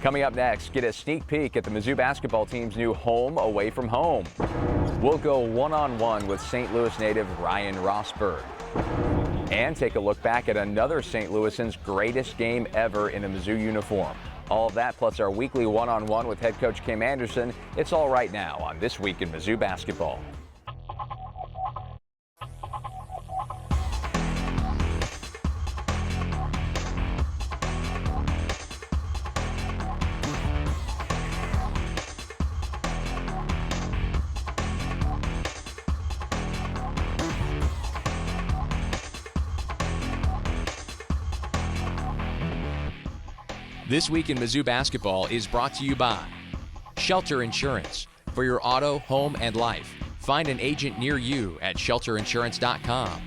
Coming up next, get a sneak peek at the Mizzou basketball team's new home away from home. We'll go one-on-one with St. Louis native Ryan Rosberg. And take a look back at another St. Louisan's greatest game ever in a Mizzou uniform. All of that plus our weekly one-on-one with head coach Kim Anderson. It's all right now on This Week in Mizzou Basketball. This Week in Mizzou Basketball is brought to you by Shelter Insurance. For your auto, home, and life, find an agent near you at shelterinsurance.com.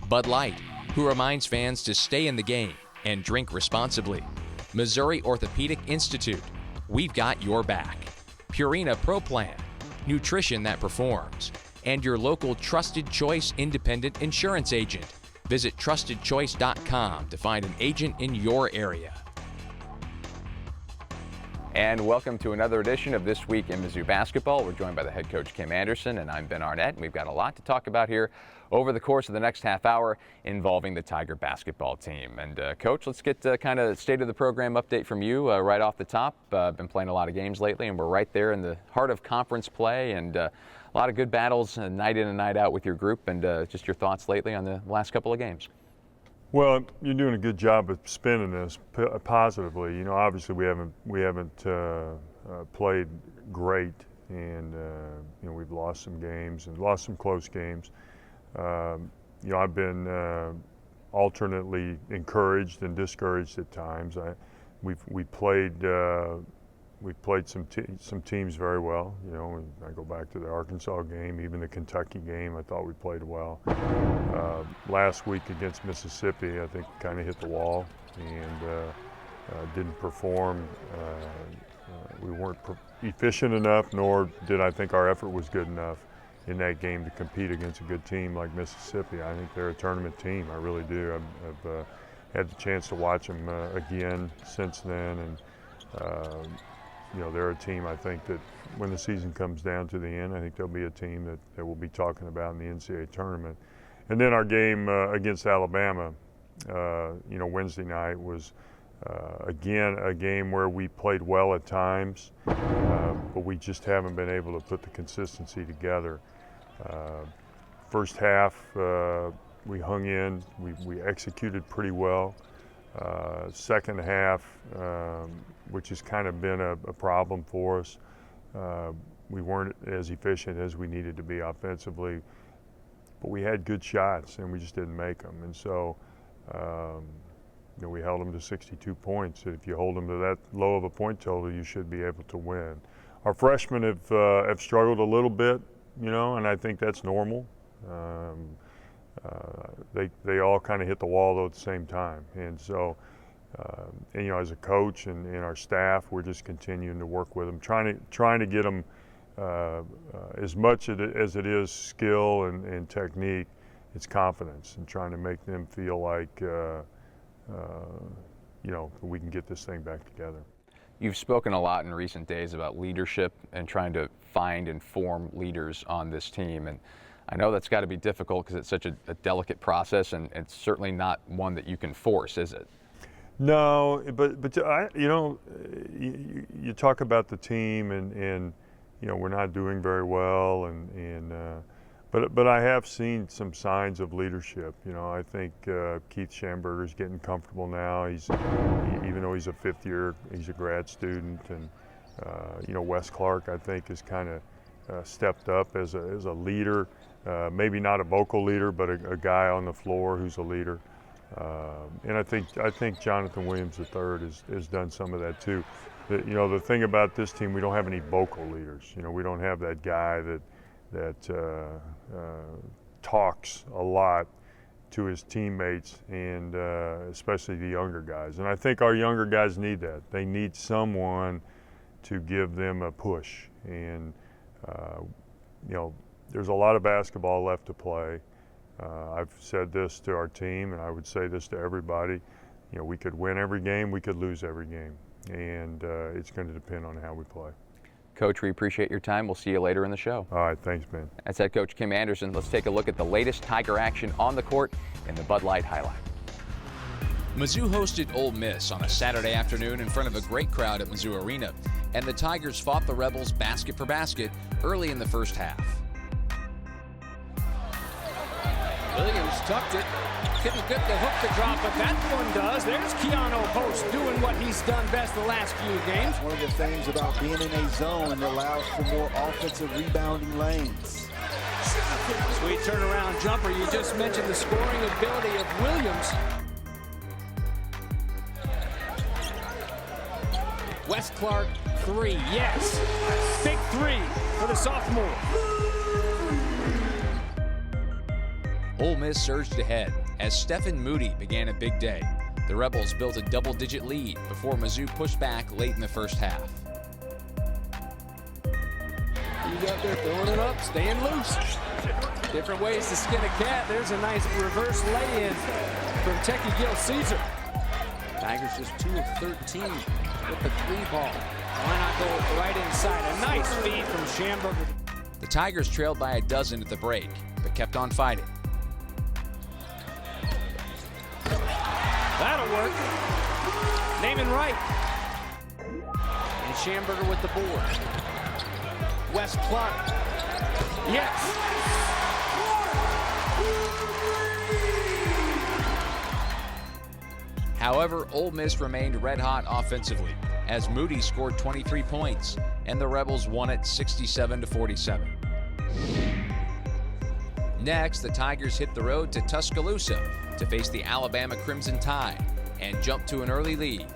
Bud Light, who reminds fans to stay in the game and drink responsibly. Missouri Orthopedic Institute, we've got your back. Purina Pro Plan, nutrition that performs. And your local Trusted Choice independent insurance agent. Visit trustedchoice.com to find an agent in your area. And welcome to another edition of This Week in Mizzou Basketball. We're joined by the head coach Kim Anderson, and I'm Ben Arnett. And we've got a lot to talk about here over the course of the next half hour involving the Tiger basketball team. And Coach, let's get kind of state of the program update from you right off the top. Been playing a lot of games lately, and we're right there in the heart of conference play, and a lot of good battles night in and night out with your group. And just your thoughts lately on the last couple of games. Well, you're doing a good job of spinning this positively. You know, obviously we haven't played great, and you know, we've lost some games and lost some close games. You know, I've been alternately encouraged and discouraged at times. We've played some teams very well. You know, I go back to the Arkansas game, even the Kentucky game. I thought we played well. Last week against Mississippi, I think kind of hit the wall and didn't perform. We weren't efficient enough, nor did I think our effort was good enough in that game to compete against a good team like Mississippi. I think they're a tournament team. I really do. I've had the chance to watch them again since then, and you know, they're a team, I think, that when the season comes down to the end, I think they'll be a team that we'll be talking about in the NCAA tournament. And then our game against Alabama, you know, Wednesday night was, again, a game where we played well at times, but we just haven't been able to put the consistency together. First half, we hung in, we executed pretty well. Second half, which has kind of been a problem for us, we weren't as efficient as we needed to be offensively, but we had good shots and we just didn't make them. And so, you know, we held them to 62 points. If you hold them to that low of a point total, you should be able to win. Our freshmen have struggled a little bit, you know, and I think that's normal. They all kind of hit the wall though at the same time, and so and, you know, as a coach and our staff, we're just continuing to work with them, trying to get them as much as it is skill and technique, it's confidence, and trying to make them feel like you know, we can get this thing back together. You've spoken a lot in recent days about leadership and trying to find and form leaders on this team, and I know that's got to be difficult because it's such a delicate process, and it's certainly not one that you can force, is it? No, but you know, you talk about the team, and you know, we're not doing very well, but I have seen some signs of leadership. You know, I think Keith Schamberger's getting comfortable now. Even though he's a fifth year, he's a grad student, and you know, Wes Clark, I think, has kind of stepped up as a leader. Maybe not a vocal leader, but a guy on the floor who's a leader. And I think Jonathan Williams III has done some of that too. You know, the thing about this team, we don't have any vocal leaders. You know, we don't have that guy that talks a lot to his teammates, and especially the younger guys. And I think our younger guys need that. They need someone to give them a push. And you know, there's a lot of basketball left to play. I've said this to our team, and I would say this to everybody. You know, we could win every game, we could lose every game. and it's going to depend on how we play. Coach, we appreciate your time. We'll see you later in the show. All right, thanks, Ben. That's head coach Kim Anderson. Let's take a look at the latest Tiger action on the court in the Bud Light highlight. Mizzou hosted Ole Miss on a Saturday afternoon in front of a great crowd at Mizzou Arena, and the Tigers fought the Rebels basket for basket early in the first half. Williams tucked it. Couldn't get the hook to drop, but that one does. There's Keanu Post doing what he's done best the last few games. One of the things about being in a zone that allows for more offensive rebounding lanes. Sweet turnaround jumper. You just mentioned the scoring ability of Williams. Wes Clark, 3. Yes. Big 3 for the sophomore. Ole Miss surged ahead as Stephen Moody began a big day. The Rebels built a double-digit lead before Mizzou pushed back late in the first half. He's out there throwing it up, staying loose. Different ways to skin a cat. There's a nice reverse lay-in from Techie Gill Caesar. Tigers just 2 of 13 with the 3 ball. Why not go right inside? A nice feed from Schamberger. The Tigers trailed by a dozen at the break, but kept on fighting. That'll work. Naaman Wright. And Schamberger with the board. Wes Clark. Yes. However, Ole Miss remained red hot offensively as Moody scored 23 points and the Rebels won it 67-47. Next, the Tigers hit the road to Tuscaloosa to face the Alabama Crimson Tide and jump to an early lead.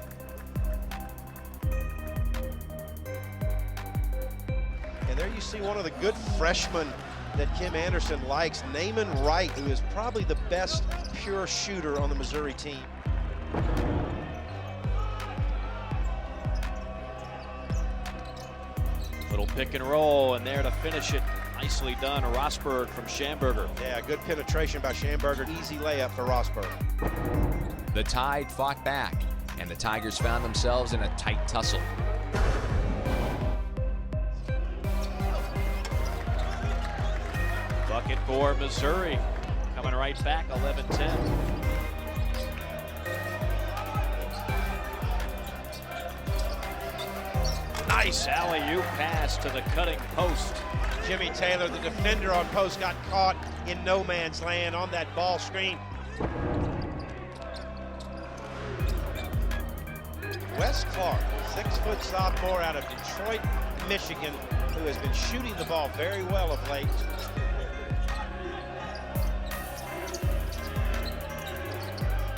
And there you see one of the good freshmen that Kim Anderson likes, Naaman Wright, who is probably the best pure shooter on the Missouri team. Little pick and roll, and there to finish it. Nicely done, Rosberg from Schamberger. Yeah, good penetration by Schamberger. Easy layup for Rosberg. The Tide fought back, and the Tigers found themselves in a tight tussle. Bucket for Missouri. Coming right back, 11-10. Nice alley-oop pass to the cutting post. Jimmy Taylor, the defender on post, got caught in no man's land on that ball screen. Wes Clark, 6-foot sophomore out of Detroit, Michigan, who has been shooting the ball very well of late.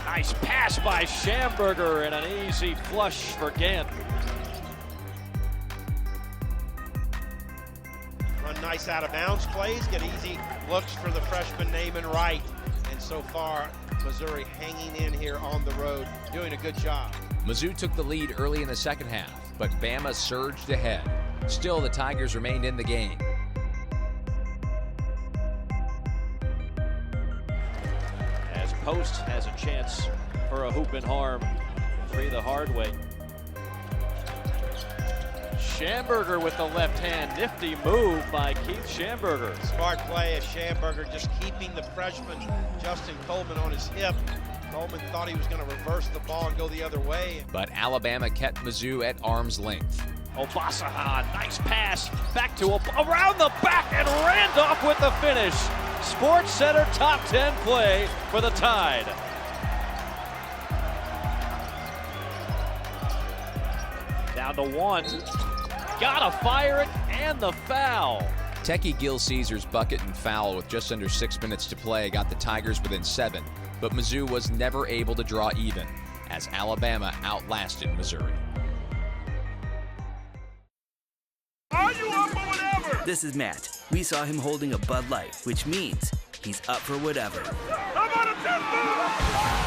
Nice pass by Schamberger and an easy flush for Gant. Run nice out of bounds plays, get easy looks for the freshman Naaman Wright. And so far, Missouri hanging in here on the road, doing a good job. Mizzou took the lead early in the second half, but Bama surged ahead. Still, the Tigers remained in the game. As Post has a chance for a hoop and harm, 3 the hard way. Schamberger with the left hand, nifty move by Keith Schamberger. Smart play as Schamberger just keeping the freshman Justin Coleman on his hip. Coleman thought he was going to reverse the ball and go the other way. But Alabama kept Mizzou at arm's length. Obasaha, nice pass, back to around the back, and Randolph with the finish. Sports Center top 10 play for the Tide. Down to 1. Gotta fire it, and the foul. Techie Gill Caesar's bucket and foul with just under 6 minutes to play got the Tigers within 7, but Mizzou was never able to draw even as Alabama outlasted Missouri. Are you up for whatever? This is Matt. We saw him holding a Bud Light, which means he's up for whatever. How about a 10-ball?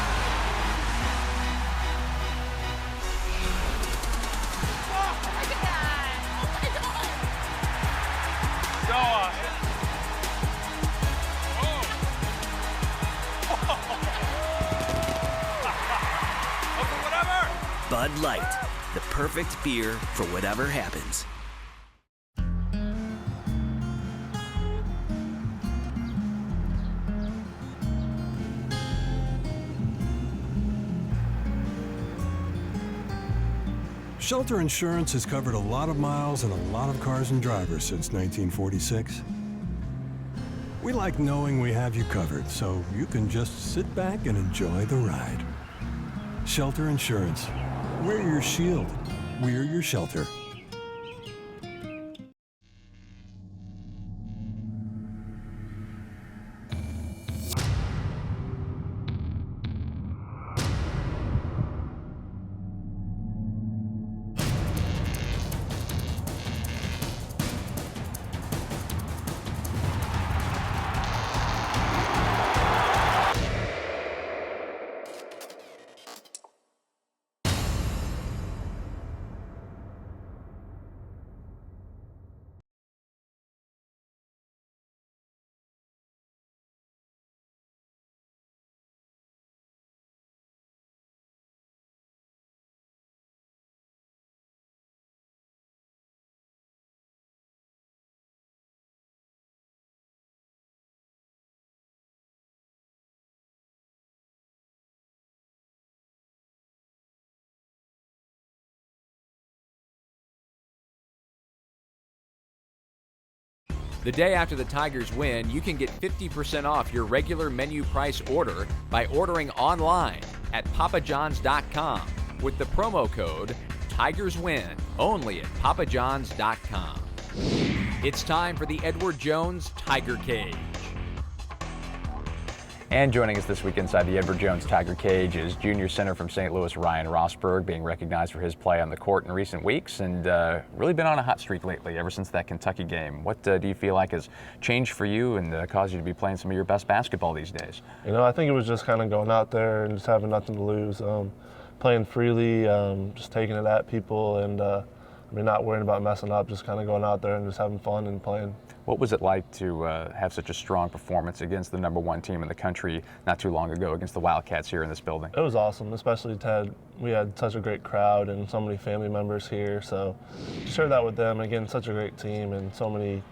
Bud Light. the perfect beer for whatever happens. Shelter Insurance has covered a lot of miles and a lot of cars and drivers since 1946. We like knowing we have you covered, so you can just sit back and enjoy the ride. Shelter Insurance. We're your shield. We're your shelter. The day after the Tigers win, you can get 50% off your regular menu price order by ordering online at papajohns.com with the promo code TigersWin, only at papajohns.com. It's time for the Edward Jones Tiger Cage. And joining us this week inside the Edward Jones Tiger Cage is junior center from St. Louis, Ryan Rosberg, being recognized for his play on the court in recent weeks and really been on a hot streak lately ever since that Kentucky game. What do you feel like has changed for you and caused you to be playing some of your best basketball these days? You know, I think it was just kind of going out there and just having nothing to lose, playing freely, just taking it at people and not worrying about messing up, just kind of going out there and just having fun and playing. What was it like to have such a strong performance against the #1 team in the country not too long ago against the Wildcats here in this building? It was awesome, especially we had such a great crowd and so many family members here. So to share that with them, again, such a great team and so many,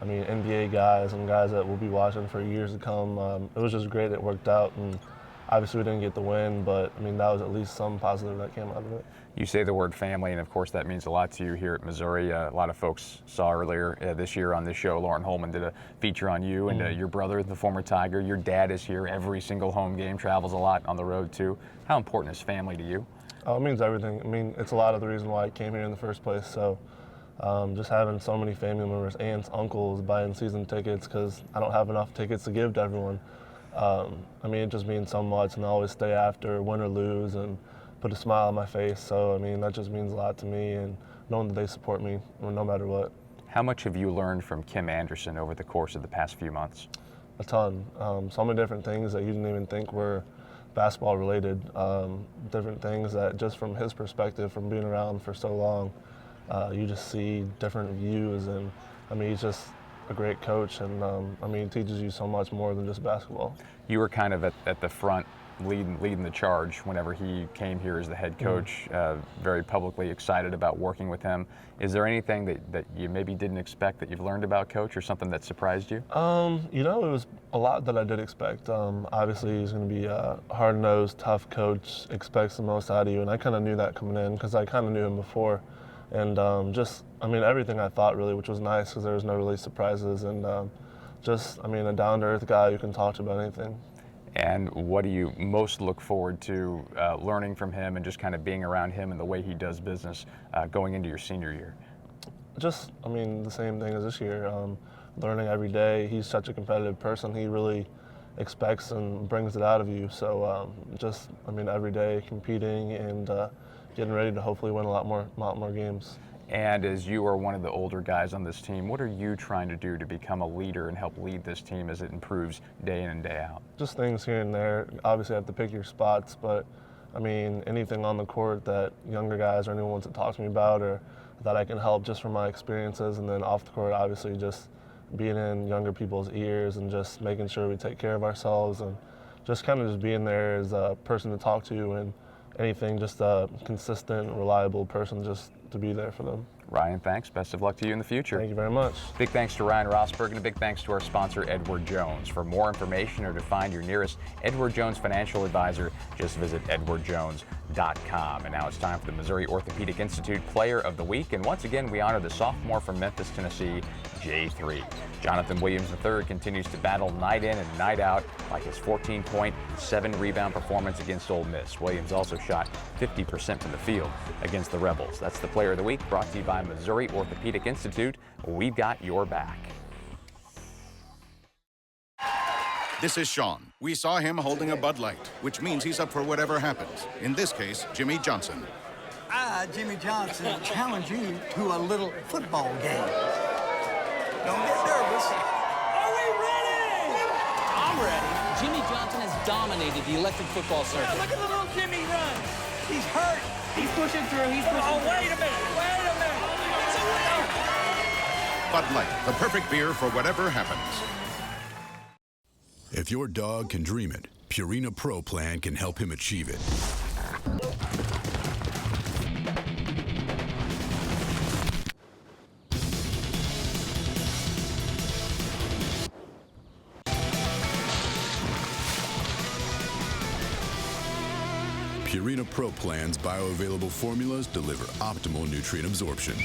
NBA guys and guys that we'll be watching for years to come. It was just great. It worked out, and obviously we didn't get the win, but that was at least some positive that came out of it. You say the word family, and of course that means a lot to you here at Missouri. A lot of folks saw earlier this year on this show, Lauren Holman did a feature on you and your brother, the former Tiger. Your dad is here every single home game, travels a lot on the road too. How important is family to you? Oh, it means everything. It's a lot of the reason why I came here in the first place. So just having so many family members, aunts, uncles, buying season tickets because I don't have enough tickets to give to everyone. It just means so much, and I always stay after, win or lose, and put a smile on my face. So, that just means a lot to me, and knowing that they support me no matter what. How much have you learned from Kim Anderson over the course of the past few months? A ton. So many different things that you didn't even think were basketball related. Different things that just from his perspective, from being around for so long, you just see different views, and he's just a great coach, and he teaches you so much more than just basketball. You were kind of at the front leading the charge whenever he came here as the head coach, very publicly excited about working with him. Is there anything that you maybe didn't expect that you've learned about Coach, or something that surprised you? It was a lot that I did expect. Obviously he's going to be a hard-nosed, tough coach, expects the most out of you, and I kind of knew that coming in because I kind of knew him before. And everything I thought really, which was nice because there was no really surprises, and a down-to-earth guy who can talk to about anything. And what do you most look forward to learning from him and just kind of being around him and the way he does business going into your senior year? Just, the same thing as this year. Learning every day. He's such a competitive person. He really expects and brings it out of you. So every day competing and getting ready to hopefully win a lot more games. And as you are one of the older guys on this team, what are you trying to do to become a leader and help lead this team as it improves day in and day out? Just things here and there. Obviously, I have to pick your spots, but anything on the court that younger guys or anyone wants to talk to me about, or that I can help just from my experiences. And then off the court, obviously, just being in younger people's ears and just making sure we take care of ourselves, and just kind of just being there as a person to talk to and anything, just a consistent, reliable person just to be there for them. Ryan, thanks. Best of luck to you in the future. Thank you very much. Big thanks to Ryan Rosberg, and a big thanks to our sponsor, Edward Jones. For more information or to find your nearest Edward Jones financial advisor, just visit edwardjones.com. And now it's time for the Missouri Orthopedic Institute Player of the Week. And once again, we honor the sophomore from Memphis, Tennessee, J3. Jonathan Williams III continues to battle night in and night out, like his 14-point, 7-rebound performance against Ole Miss. Williams also shot 50% from the field against the Rebels. That's the Player of the Week, brought to you by Missouri Orthopedic Institute. We've got your back. This is Sean. We saw him holding a Bud Light, which means he's up for whatever happens. In this case, Jimmy Johnson. I, Jimmy Johnson, challenge you to a little football game. Don't get nervous. Are we ready? I'm ready. Jimmy Johnson has dominated the electric football circuit. Yeah, look at the little Jimmy run. He's hurt. He's pushing through. He's pushing through. Wait a minute. Wait a minute. It's a winner. Bud Light, the perfect beer for whatever happens. If your dog can dream it, Purina Pro Plan can help him achieve it. Purina Pro Plan's bioavailable formulas deliver optimal nutrient absorption.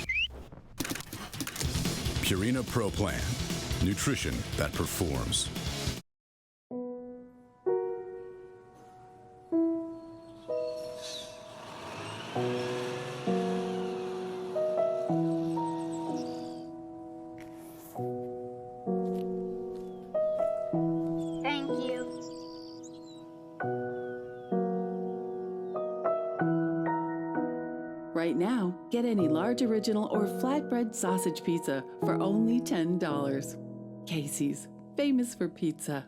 Purina Pro Plan, nutrition that performs. Thank you. Right now, get any large original or flatbread sausage pizza for only $10. Casey's, famous for pizza.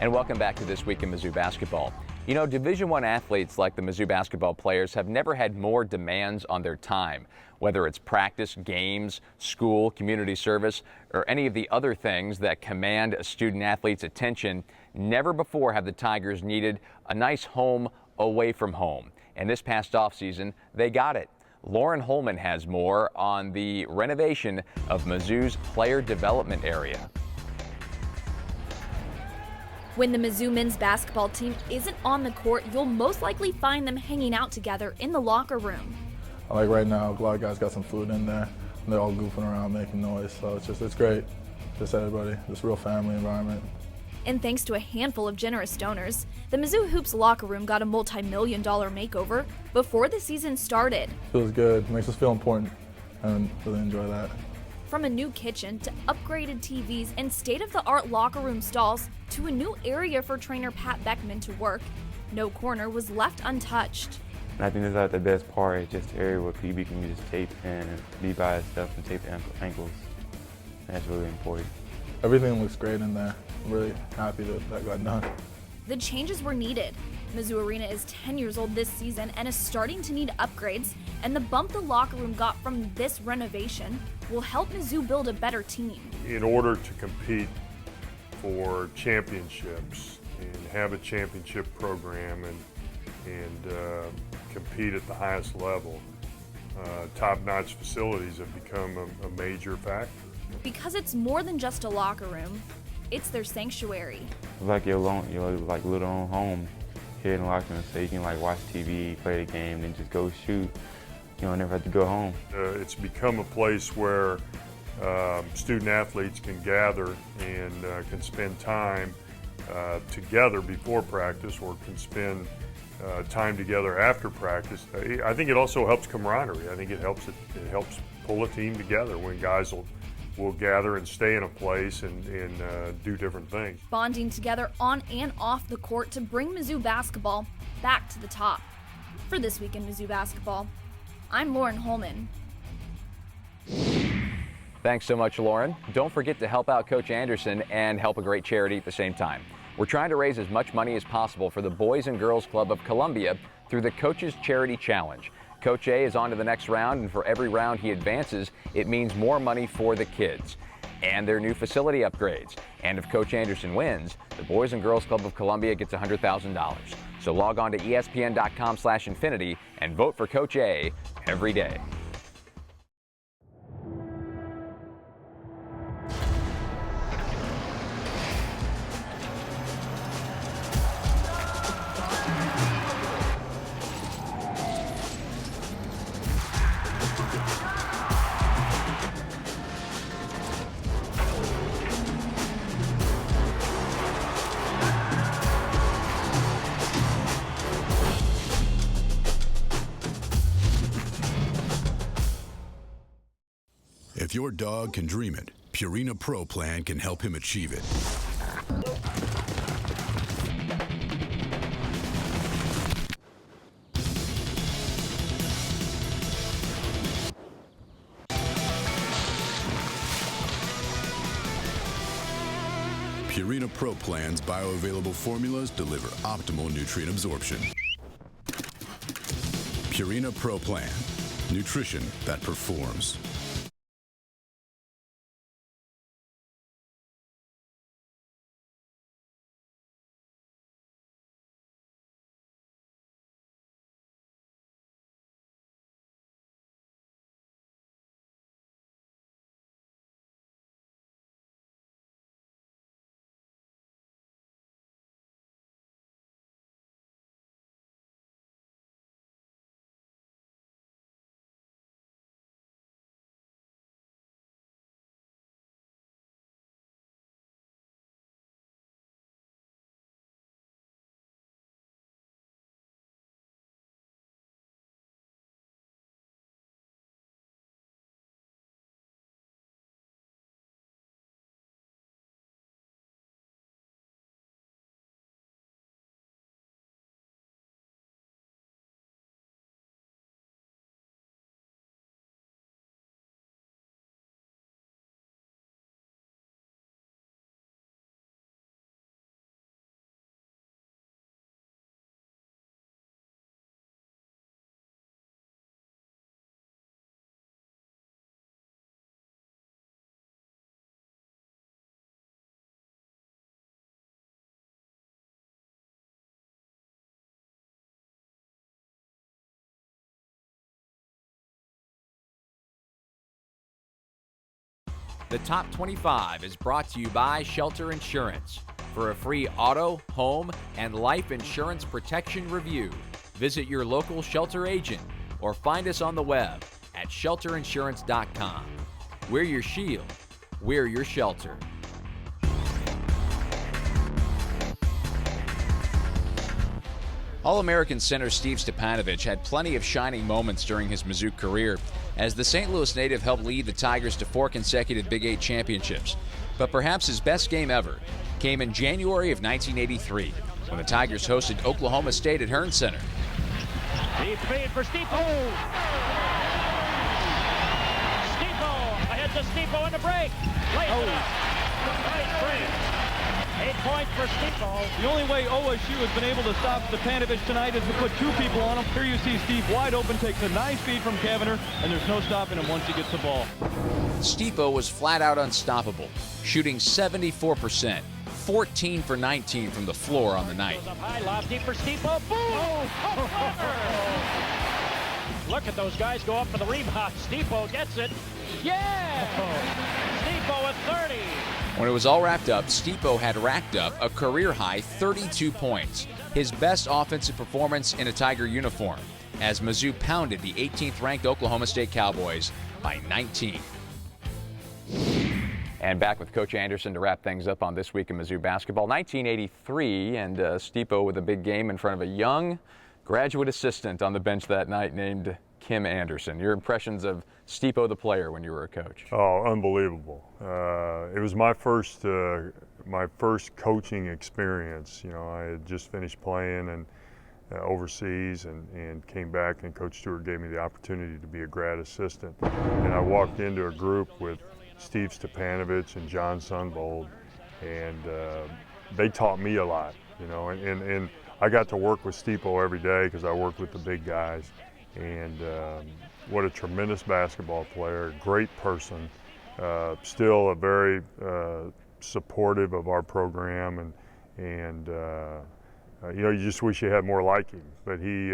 And welcome back to This Week in Mizzou Basketball. You know, Division I athletes like the Mizzou basketball players have never had more demands on their time, whether it's practice, games, school, community service, or any of the other things that command a student athlete's attention. Never before have the Tigers needed a nice home away from home. And this past offseason, they got it. Lauren Holman has more on the renovation of Mizzou's player development area. When the Mizzou men's basketball team isn't on the court, you'll most likely find them hanging out together in the locker room. Like right now, a lot of guys got some food in there. And they're all goofing around, making noise. So it's great. Just everybody, this real family environment. And thanks to a handful of generous donors, the Mizzou Hoops locker room got a multi-million-dollar makeover before the season started. Feels good, makes us feel important, and really enjoy that. From a new kitchen to upgraded TVs and state-of-the-art locker room stalls to a new area for trainer Pat Beckman to work, no corner was left untouched. And I think that's the best part, is just the area where PB can just tape and be by himself and tape the ankles. And that's really important. Everything looks great in there. I'm really happy that got done. The changes were needed. Mizzou Arena is 10 years old this season and is starting to need upgrades, and the bump the locker room got from this renovation will help Mizzou build a better team. In order to compete for championships and have a championship program and compete at the highest level, top-notch facilities have become a major factor. Because it's more than just a locker room, it's their sanctuary. It's like your little own home here in the locker room, so you can watch TV, play the game, then just go shoot. You don't never have to go home. It's become a place where student athletes can gather and can spend time together before practice, or can spend time together after practice. I think it also helps camaraderie. I think it helps pull a team together when guys will we'll gather and stay in a place and do different things. Bonding together on and off the court to bring Mizzou basketball back to the top. For This Week in Mizzou Basketball, I'm Lauren Holman. Thanks so much, Lauren. Don't forget to help out Coach Anderson and help a great charity at the same time. We're trying to raise as much money as possible for the Boys and Girls Club of Columbia through the Coaches Charity Challenge. Coach A is on to the next round, and for every round he advances, it means more money for the kids and their new facility upgrades. And if Coach Anderson wins, the Boys and Girls Club of Columbia gets $100,000. So log on to ESPN.com/infinity and vote for Coach A every day. If your dog can dream it, Purina Pro Plan can help him achieve it. Purina Pro Plan's bioavailable formulas deliver optimal nutrient absorption. Purina Pro Plan, nutrition that performs. The Top 25 is brought to you by Shelter Insurance. For a free auto, home, and life insurance protection review, visit your local Shelter agent or find us on the web at shelterinsurance.com. We're your shield. We're your shelter. All-American center Steve Stepanovich had plenty of shining moments during his Mizzou career as the St. Louis native helped lead the Tigers to 4 consecutive Big 8 championships. But perhaps his best game ever came in January of 1983 when the Tigers hosted Oklahoma State at Hearn Center. Deep feed for Stipo. Stipo ahead to Stipo in the break. Lays it up. Nice break. 8 points for Stipo. The only way OSU has been able to stop Stepanovich tonight is to put 2 people on him. Here you see Steve wide open, takes a nice feed from Kavanagh, and there's no stopping him once he gets the ball. Stipo was flat out unstoppable, shooting 74%, 14 for 19 from the floor on the night. Up high, lob deep for Stipo. Boom! Look at those guys go up for the rebound. Stipo gets it. Yeah! Stipo with 30. When it was all wrapped up, Stipo had racked up a career-high 32 points, his best offensive performance in a Tiger uniform, as Mizzou pounded the 18th-ranked Oklahoma State Cowboys by 19. And back with Coach Anderson to wrap things up on This Week in Mizzou Basketball. 1983, and Stipo with a big game in front of a young graduate assistant on the bench that night named Kim Anderson. Your impressions of Stipo the player when you were a coach? Oh, unbelievable. It was my first coaching experience. You know, I had just finished playing and overseas and came back, and Coach Stewart gave me the opportunity to be a grad assistant. And I walked into a group with Steve Stepanovich and John Sunbold, and they taught me a lot, you know, and I got to work with Stipo every day because I worked with the big guys. And what a tremendous basketball player, great person, still a very supportive of our program, and you know, you just wish you had more like him. But he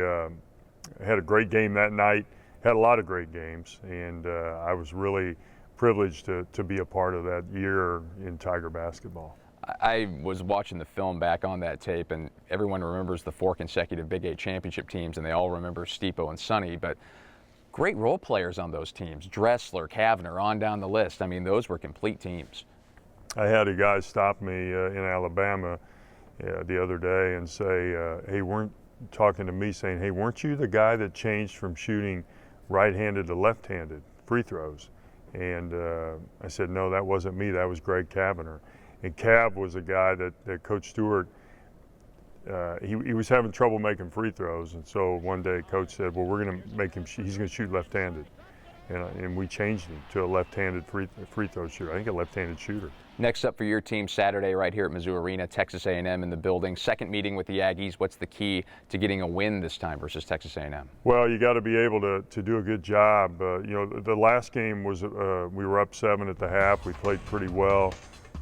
had a great game that night, had a lot of great games, and I was really privileged to be a part of that year in Tiger basketball. I was watching the film back on that tape, and everyone remembers the 4 consecutive Big 8 championship teams, and they all remember Stipo and Sonny, but great role players on those teams. Dressler, Kavner, on down the list. I mean, those were complete teams. I had a guy stop me in Alabama the other day and say, hey, weren't talking to me saying, hey, weren't you the guy that changed from shooting right-handed to left-handed free throws? And I said, no, that wasn't me, that was Greg Kavner. And Cav was a guy that Coach Stewart, he was having trouble making free throws, and so one day Coach said, well, we're going to make him, he's going to shoot left-handed. And we changed him to a left-handed free throw shooter. I think a left-handed shooter. Next up for your team Saturday right here at Mizzou Arena, Texas A&M in the building. Second meeting with the Aggies. What's the key to getting a win this time versus Texas A&M? Well, you got to be able to do a good job. You know, the last game was we were up 7 at the half. We played pretty well,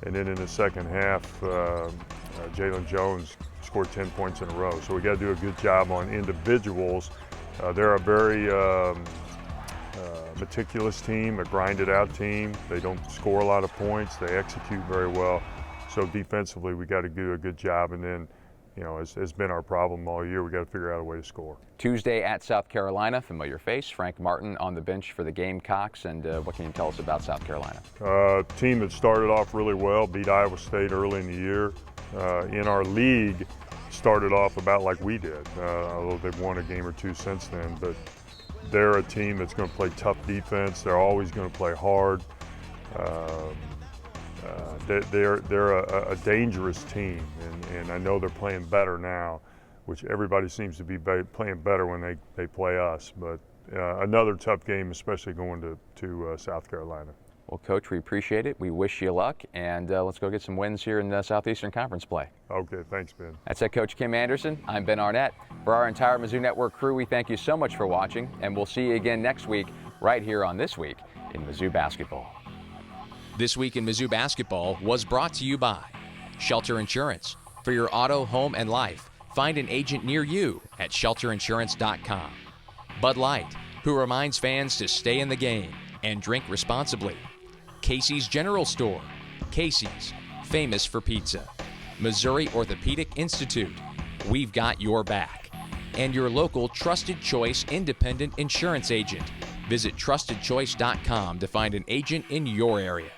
and then in the second half, Jalen Jones scored 10 points in a row. So we got to do a good job on individuals. They're a very meticulous team, a grinded out team. They don't score a lot of points. They execute very well. So defensively, we got to do a good job. And then, you know, as has been our problem all year, we got to figure out a way to score. Tuesday at South Carolina, familiar face, Frank Martin on the bench for the Gamecocks. And what can you tell us about South Carolina? Team that started off really well, beat Iowa State early in the year. In our league, started off about like we did, although they've won a game or two since then. But they're a team that's going to play tough defense. They're always going to play hard. They're a dangerous team, and I know they're playing better now, which everybody seems to be playing better when they play us. But another tough game, especially going to South Carolina. Well, Coach, we appreciate it. We wish you luck, and let's go get some wins here in the Southeastern Conference play. Okay, thanks, Ben. That's head coach Kim Anderson. I'm Ben Arnett. For our entire Mizzou Network crew, we thank you so much for watching, and we'll see you again next week right here on This Week in Mizzou Basketball. This Week in Mizzou Basketball was brought to you by Shelter Insurance. For your auto, home, and life, find an agent near you at shelterinsurance.com. Bud Light, who reminds fans to stay in the game and drink responsibly. Casey's General Store. Casey's, famous for pizza. Missouri Orthopedic Institute. We've got your back. And your local Trusted Choice independent insurance agent. Visit trustedchoice.com to find an agent in your area.